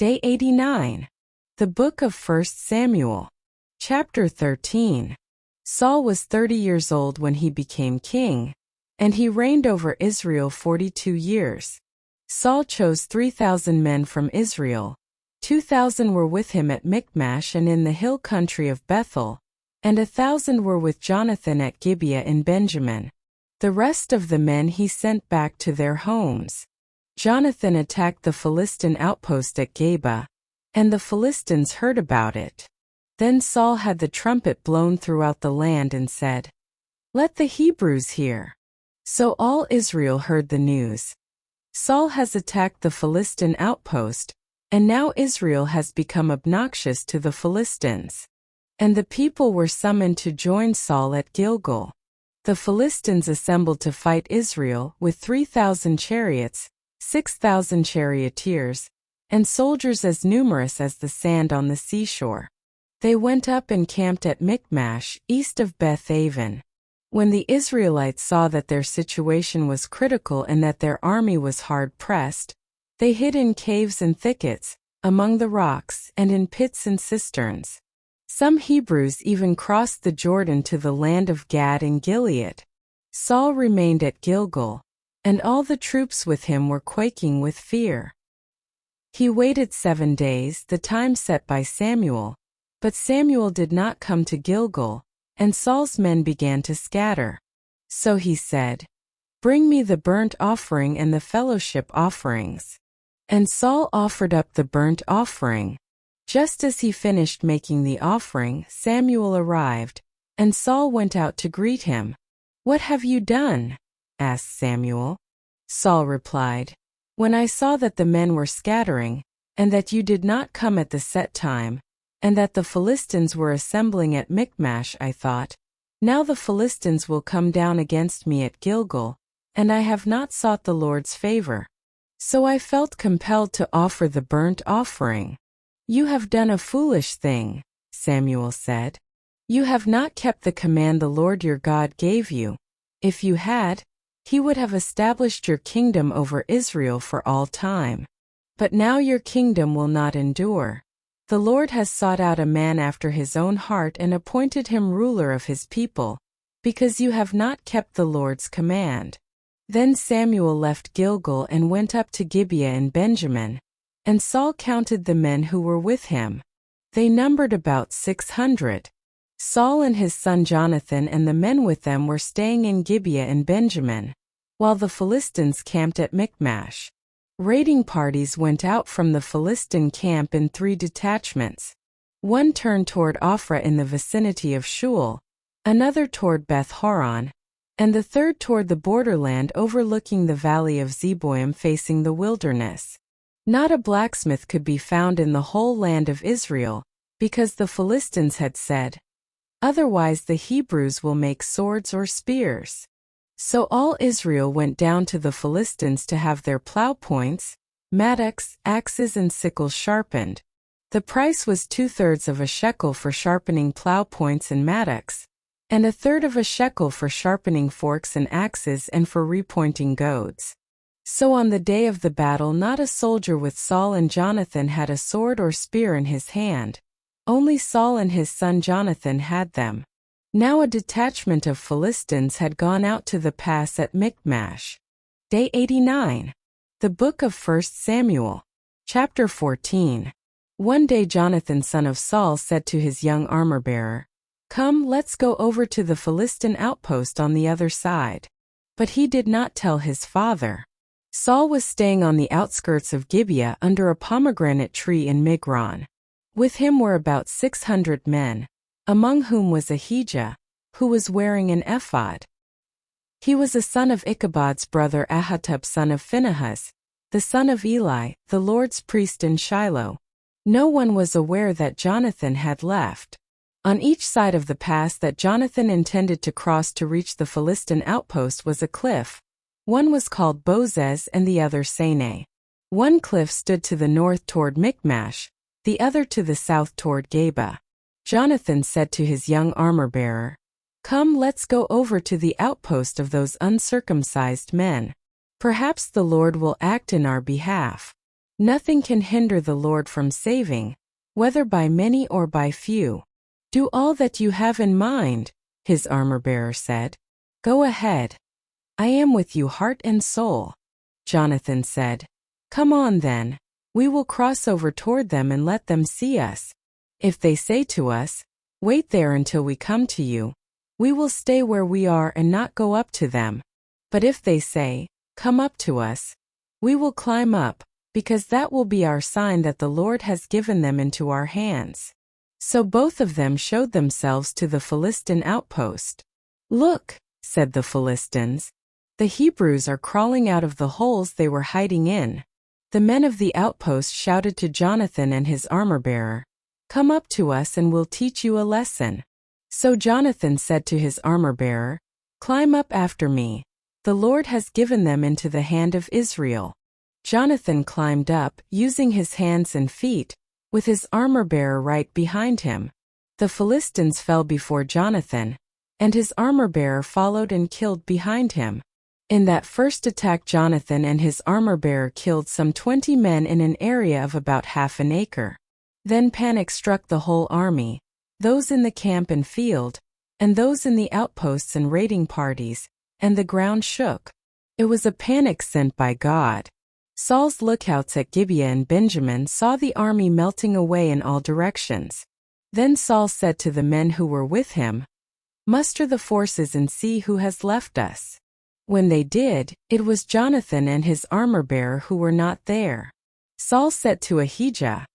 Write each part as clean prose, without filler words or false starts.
Day 89. The Book of 1 Samuel. Chapter 13. Saul was 30 years old when he became king, and he reigned over Israel 42 years. Saul chose 3,000 men from Israel. 2,000 were with him at Michmash and in the hill country of Bethel, and 1,000 were with Jonathan at Gibeah in Benjamin. The rest of the men he sent back to their homes. Jonathan attacked the Philistine outpost at Geba, and the Philistines heard about it. Then Saul had the trumpet blown throughout the land and said, "Let the Hebrews hear." So all Israel heard the news. Saul has attacked the Philistine outpost, and now Israel has become obnoxious to the Philistines. And the people were summoned to join Saul at Gilgal. The Philistines assembled to fight Israel with 3,000 chariots, 6,000 charioteers, and soldiers as numerous as the sand on the seashore. They went up and camped at Michmash, east of Beth-aven. When the Israelites saw that their situation was critical and that their army was hard-pressed, they hid in caves and thickets, among the rocks, and in pits and cisterns. Some Hebrews even crossed the Jordan to the land of Gad and Gilead. Saul remained at Gilgal, and all the troops with him were quaking with fear. He waited 7 days, the time set by Samuel, but Samuel did not come to Gilgal, and Saul's men began to scatter. So he said, "Bring me the burnt offering and the fellowship offerings." And Saul offered up the burnt offering. Just as he finished making the offering, Samuel arrived, and Saul went out to greet him. "What have you done?" asked Samuel. Saul replied, "When I saw that the men were scattering, and that you did not come at the set time, and that the Philistines were assembling at Michmash, I thought, now the Philistines will come down against me at Gilgal, and I have not sought the Lord's favor. So I felt compelled to offer the burnt offering." "You have done a foolish thing," Samuel said. "You have not kept the command the Lord your God gave you. If you had, He would have established your kingdom over Israel for all time. But now your kingdom will not endure. The Lord has sought out a man after His own heart and appointed him ruler of His people, because you have not kept the Lord's command." Then Samuel left Gilgal and went up to Gibeah in Benjamin, and Saul counted the men who were with him. They numbered about 600. Saul and his son Jonathan and the men with them were staying in Gibeah in Benjamin, while the Philistines camped at Michmash. Raiding parties went out from the Philistine camp in 3 detachments. One turned toward Ophrah in the vicinity of Shual, another toward Beth-horon, and the third toward the borderland overlooking the valley of Zeboim facing the wilderness. Not a blacksmith could be found in the whole land of Israel, because the Philistines had said, "Otherwise the Hebrews will make swords or spears." So all Israel went down to the Philistines to have their plow points, mattocks, axes and sickles sharpened. The price was 2/3 of a shekel for sharpening plow points and mattocks, and 1/3 of a shekel for sharpening forks and axes and for repointing goads. So on the day of the battle not a soldier with Saul and Jonathan had a sword or spear in his hand. Only Saul and his son Jonathan had them. Now a detachment of Philistines had gone out to the pass at Michmash. Day 89. The Book of 1 Samuel. Chapter 14. One day Jonathan son of Saul said to his young armor-bearer, "Come, let's go over to the Philistine outpost on the other side." But he did not tell his father. Saul was staying on the outskirts of Gibeah under a pomegranate tree in Migron. With him were about 600 men, among whom was Ahijah, who was wearing an ephod. He was a son of Ichabod's brother Ahitub son of Phinehas, the son of Eli, the Lord's priest in Shiloh. No one was aware that Jonathan had left. On each side of the pass that Jonathan intended to cross to reach the Philistine outpost was a cliff. One was called Bozez and the other Seneh. One cliff stood to the north toward Michmash, the other to the south toward Geba. Jonathan said to his young armor-bearer, "Come, let's go over to the outpost of those uncircumcised men. Perhaps the Lord will act in our behalf." Nothing can hinder the Lord from saving, whether by many or by few. Do all that you have in mind, his armor-bearer said. Go ahead. I am with you heart and soul. Jonathan said. Come on then. We will cross over toward them and let them see us. If they say to us, wait there until we come to you, we will stay where we are and not go up to them. But if they say, come up to us, we will climb up, because that will be our sign that the Lord has given them into our hands. So both of them showed themselves to the Philistine outpost. Look, said the Philistines. The Hebrews are crawling out of the holes they were hiding in. The men of the outpost shouted to Jonathan and his armor-bearer, come up to us and we'll teach you a lesson. So Jonathan said to his armor-bearer, climb up after me. The Lord has given them into the hand of Israel. Jonathan climbed up, using his hands and feet, with his armor-bearer right behind him. The Philistines fell before Jonathan, and his armor-bearer followed and killed behind him. In that first attack, Jonathan and his armor-bearer killed some 20 men in an area of about half an acre. Then panic struck the whole army, those in the camp and field, and those in the outposts and raiding parties, and the ground shook. It was a panic sent by God. Saul's lookouts at Gibeah and Benjamin saw the army melting away in all directions. Then Saul said to the men who were with him, muster the forces and see who has left us. When they did, it was Jonathan and his armor-bearer who were not there. Saul said to Ahijah,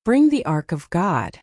bring the ark of God.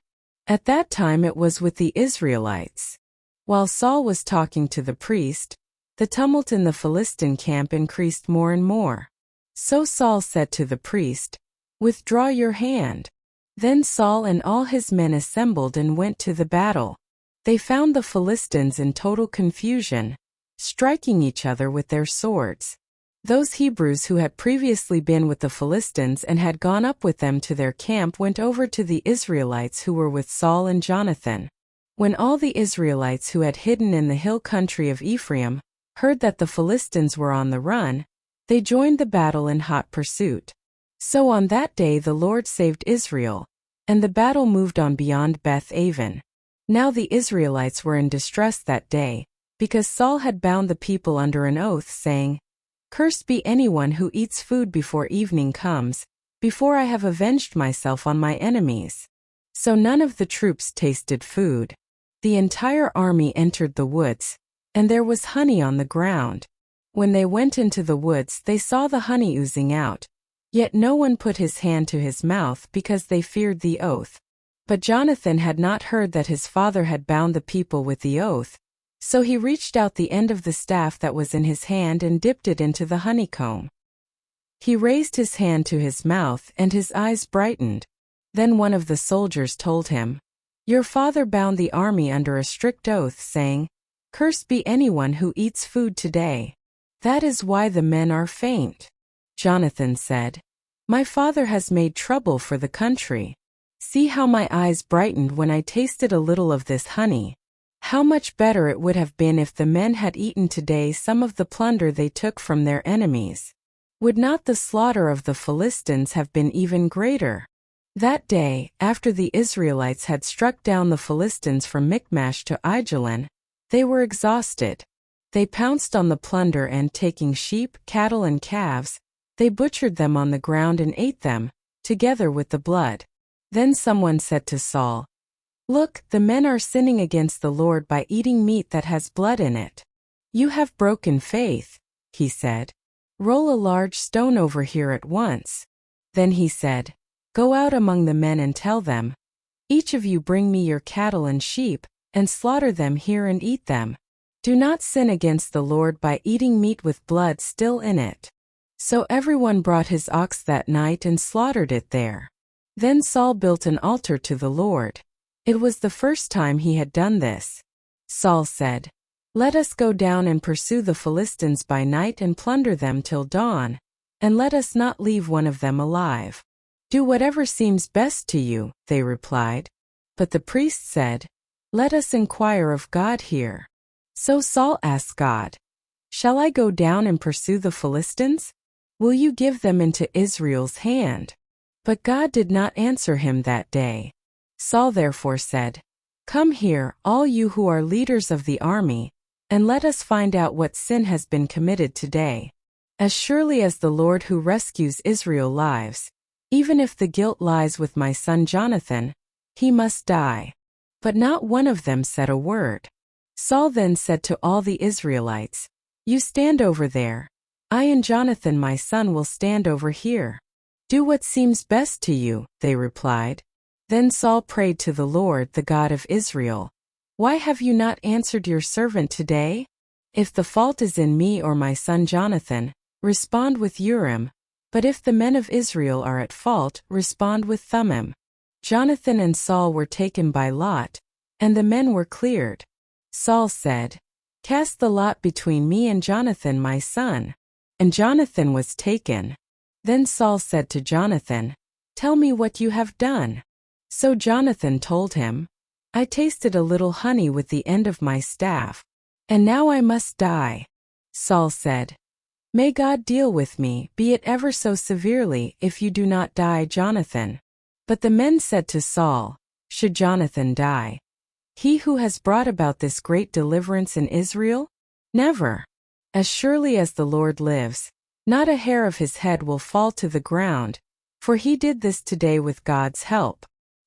At that time it was with the Israelites. While Saul was talking to the priest, the tumult in the Philistine camp increased more and more. So Saul said to the priest, withdraw your hand. Then Saul and all his men assembled and went to the battle. They found the Philistines in total confusion, striking each other with their swords. Those Hebrews who had previously been with the Philistines and had gone up with them to their camp went over to the Israelites who were with Saul and Jonathan. When all the Israelites who had hidden in the hill country of Ephraim heard that the Philistines were on the run, they joined the battle in hot pursuit. So on that day the Lord saved Israel, and the battle moved on beyond Beth-aven. Now the Israelites were in distress that day, because Saul had bound the people under an oath, saying, cursed be anyone who eats food before evening comes, before I have avenged myself on my enemies. So none of the troops tasted food. The entire army entered the woods, and there was honey on the ground. When they went into the woods they saw the honey oozing out, yet no one put his hand to his mouth because they feared the oath. But Jonathan had not heard that his father had bound the people with the oath, so he reached out the end of the staff that was in his hand and dipped it into the honeycomb. He raised his hand to his mouth and his eyes brightened. Then one of the soldiers told him, your father bound the army under a strict oath, saying, cursed be anyone who eats food today. That is why the men are faint. Jonathan said, my father has made trouble for the country. See how my eyes brightened when I tasted a little of this honey. How much better it would have been if the men had eaten today some of the plunder they took from their enemies. Would not the slaughter of the Philistines have been even greater? That day, after the Israelites had struck down the Philistines from Michmash to Aijalon, they were exhausted. They pounced on the plunder and, taking sheep, cattle, and calves, they butchered them on the ground and ate them, together with the blood. Then someone said to Saul, look, the men are sinning against the Lord by eating meat that has blood in it. You have broken faith, he said. Roll a large stone over here at once. Then he said, go out among the men and tell them, each of you bring me your cattle and sheep, and slaughter them here and eat them. Do not sin against the Lord by eating meat with blood still in it. So everyone brought his ox that night and slaughtered it there. Then Saul built an altar to the Lord. It was the first time he had done this. Saul said, let us go down and pursue the Philistines by night and plunder them till dawn, and let us not leave one of them alive. Do whatever seems best to you, they replied. But the priest said, let us inquire of God here. So Saul asked God, shall I go down and pursue the Philistines? Will you give them into Israel's hand? But God did not answer him that day. Saul therefore said, "Come here, all you who are leaders of the army, and let us find out what sin has been committed today. As surely as the Lord who rescues Israel lives, even if the guilt lies with my son Jonathan, he must die." But not one of them said a word. Saul then said to all the Israelites, "You stand over there. I and Jonathan my son will stand over here. Do what seems best to you," they replied. Then Saul prayed to the Lord, the God of Israel, "Why have you not answered your servant today? If the fault is in me or my son Jonathan, respond with Urim, but if the men of Israel are at fault, respond with Thummim." Jonathan and Saul were taken by lot, and the men were cleared. Saul said, "Cast the lot between me and Jonathan my son." And Jonathan was taken. Then Saul said to Jonathan, "Tell me what you have done." So Jonathan told him, "I tasted a little honey with the end of my staff, and now I must die." Saul said, "May God deal with me, be it ever so severely, if you do not die, Jonathan." But the men said to Saul, "Should Jonathan die, he who has brought about this great deliverance in Israel? Never. As surely as the Lord lives, not a hair of his head will fall to the ground, for he did this today with God's help."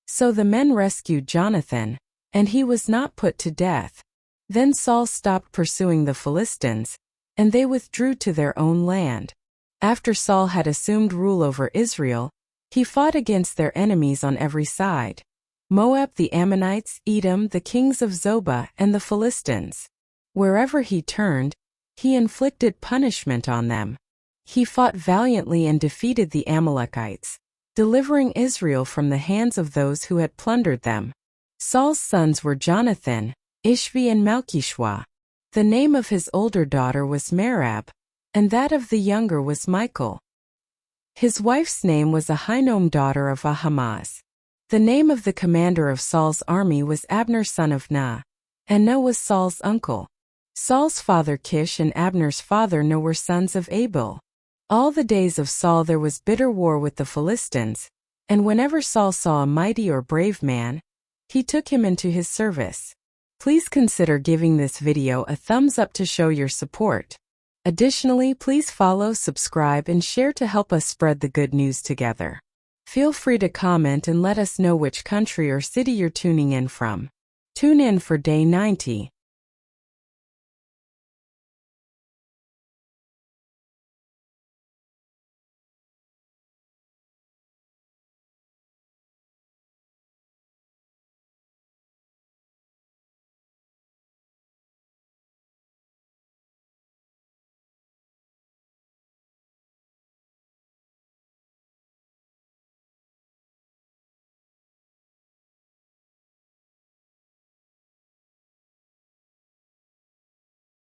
So the men rescued Jonathan, and he was not put to death. Then Saul stopped pursuing the Philistines, and they withdrew to their own land. After Saul had assumed rule over Israel, he fought against their enemies on every side: Moab, the Ammonites, Edom, the kings of Zobah, and the Philistines. Wherever he turned, he inflicted punishment on them. He fought valiantly and defeated the Amalekites, delivering Israel from the hands of those who had plundered them. Saul's sons were Jonathan, Ishvi, and Malchishua. The name of his older daughter was Merab, and that of the younger was Michal. His wife's name was Ahinoam, daughter of Ahimaaz. The name of the commander of Saul's army was Abner, son of Ner, and Ner was Saul's uncle. Saul's father Kish and Abner's father Ner were sons of Abel. All the days of Saul there was bitter war with the Philistines, and whenever Saul saw a mighty or brave man, he took him into his service. Please consider giving this video a thumbs up to show your support. Additionally, please follow, subscribe, and share to help us spread the good news together. Feel free to comment and let us know which country or city you're tuning in from. Tune in for day 90.